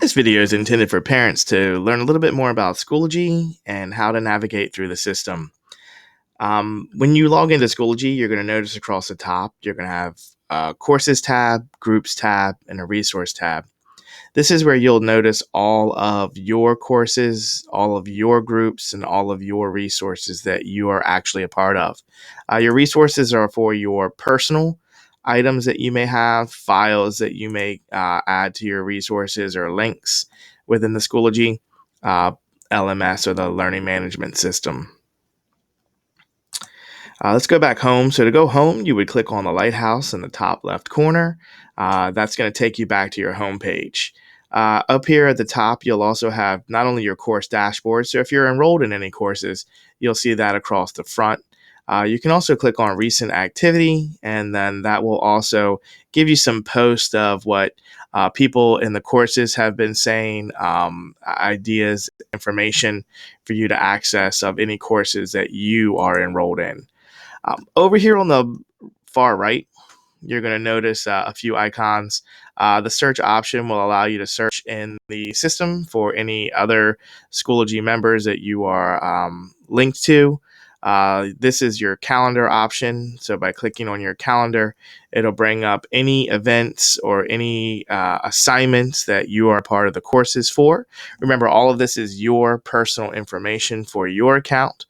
This video is intended for parents to learn a little bit more about Schoology and how to navigate through the system. When you log into Schoology, you're going to notice across the top, you're going to have a Courses tab, Groups tab, and a Resource tab. This is where you'll notice all of your courses, all of your groups, and all of your resources that you are actually a part of. Your resources are for your personal items that you may have, files that you may add to your resources, or links within the Schoology uh, LMS or the Learning Management System. Let's go back home. So to go home, you would click on the lighthouse in the top left corner. That's going to take you back to your home page. Up here at the top, you'll also have not only your course dashboard. So if you're enrolled in any courses, you'll see that across the front. You can also click on recent activity, and then that will also give you some posts of what people in the courses have been saying, ideas, information for you to access of any courses that you are enrolled in. Over here on the far right, you're going to notice a few icons. The search option will allow you to search in the system for any other Schoology members that you are linked to. This is your calendar option. So by clicking on your calendar, it'll bring up any events or any assignments that you are part of the courses for. Remember, all of this is your personal information for your account.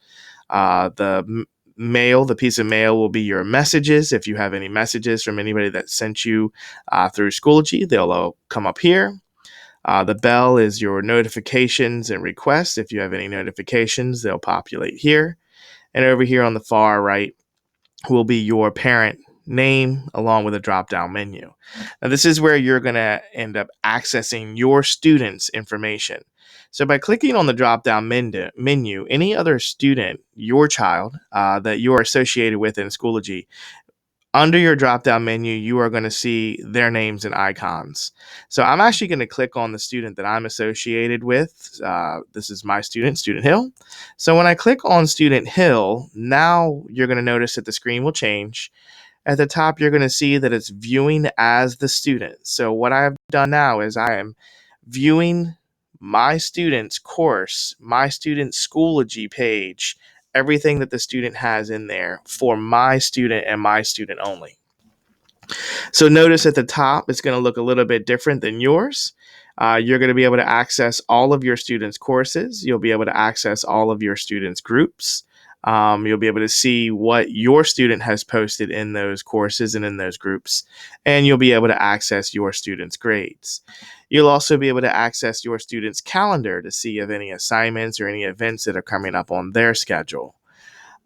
The piece of mail will be your messages. If you have any messages from anybody that sent you through Schoology, they'll come up here. The bell is your notifications and requests. If you have any notifications, they'll populate here. And over here on the far right will be your parent name along with a drop-down menu. Now, this is where you're going to end up accessing your students' information. So by clicking on the drop-down menu, any other student, your child, that you're associated with in Schoology, under your drop-down menu, you are going to see their names and icons. So I'm actually going to click on the student that I'm associated with. This is my student, Student Hill. So when I click on Student Hill, now you're going to notice that the screen will change. At the top, you're going to see that it's viewing as the student. So what I've done now is I am viewing my student's course, my student's Schoology page, everything that the student has in there for my student and my student only. So notice at the top, it's going to look a little bit different than yours. You're going to be able to access all of your students' courses. You'll be able to access all of your students' groups. You'll be able to see what your student has posted in those courses and in those groups, and you'll be able to access your students' grades. You'll also be able to access your students' calendar to see if any assignments or any events that are coming up on their schedule.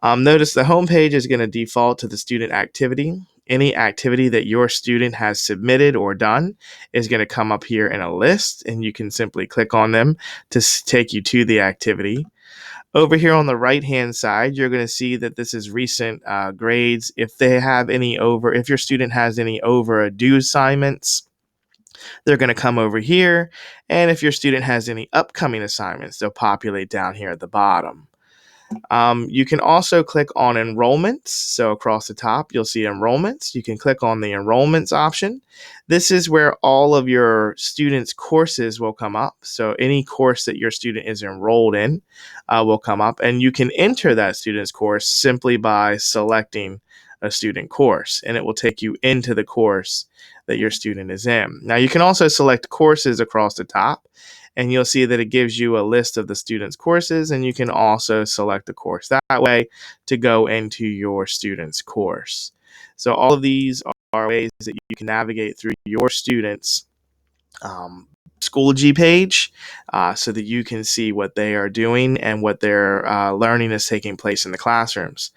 Notice the home page is going to default to the student activity. Any activity that your student has submitted or done is going to come up here in a list, and you can simply click on them to take you to the activity. Over here on the right-hand side, you're going to see that this is recent grades. If your student has any overdue assignments, they're going to come over here. And if your student has any upcoming assignments, they'll populate down here at the bottom. You can also click on enrollments. So across the top, you'll see enrollments. You can click on the enrollments option. This is where all of your students' courses will come up. So any course that your student is enrolled in will come up, and you can enter that student's course simply by selecting a student course, and it will take you into the course that your student is in. Now, you can also select courses across the top, and you'll see that it gives you a list of the students' courses, and you can also select the course that way to go into your student's course. So all of these are ways that you can navigate through your students' Schoology page so that you can see what they are doing and what their learning is taking place in the classrooms.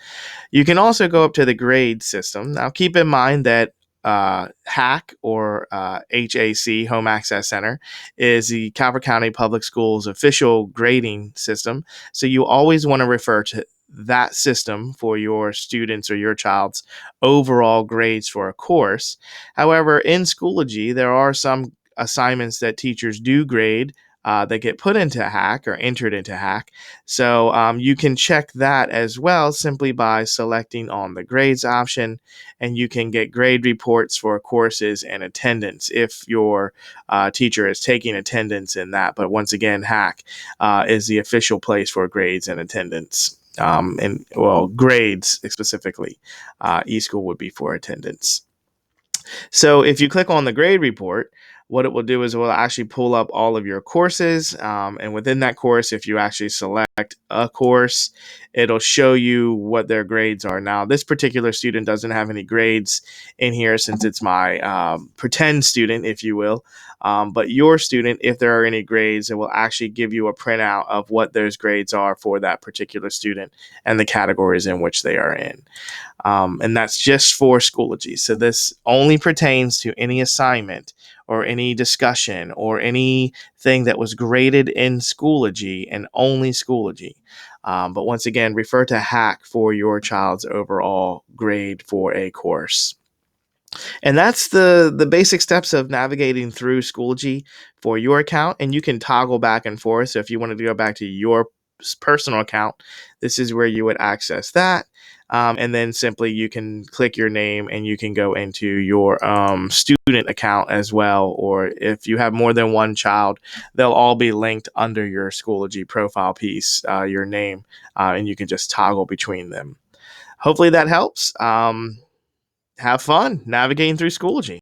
You can also go up to the grade system. Now, keep in mind that HAC or HAC, Home Access Center, is the Calvert County Public Schools official grading system. So you always want to refer to that system for your students or your child's overall grades for a course. However, in Schoology, there are some assignments that teachers do grade that get put into Hack or entered into Hack. So you can check that as well simply by selecting on the grades option, and you can get grade reports for courses and attendance if your teacher is taking attendance in that. But once again, Hack is the official place for grades and attendance. And well, grades specifically. eSchool would be for attendance. So if you click on the grade report, what it will do is it will actually pull up all of your courses. And within that course, if you actually select a course, it'll show you what their grades are. Now, this particular student doesn't have any grades in here since it's my pretend student, if you will. But your student, if there are any grades, it will actually give you a printout of what those grades are for that particular student and the categories in which they are in. And that's just for Schoology. So this only pertains to any assignment or any discussion or anything that was graded in Schoology and only Schoology. But once again, refer to Hack for your child's overall grade for a course. And that's the basic steps of navigating through Schoology for your account. And you can toggle back and forth. So if you wanted to go back to your personal account, this is where you would access that. And then simply you can click your name and you can go into your student account as well. Or if you have more than one child, they'll all be linked under your Schoology profile piece, your name, and you can just toggle between them. Hopefully that helps. Have fun navigating through Schoology.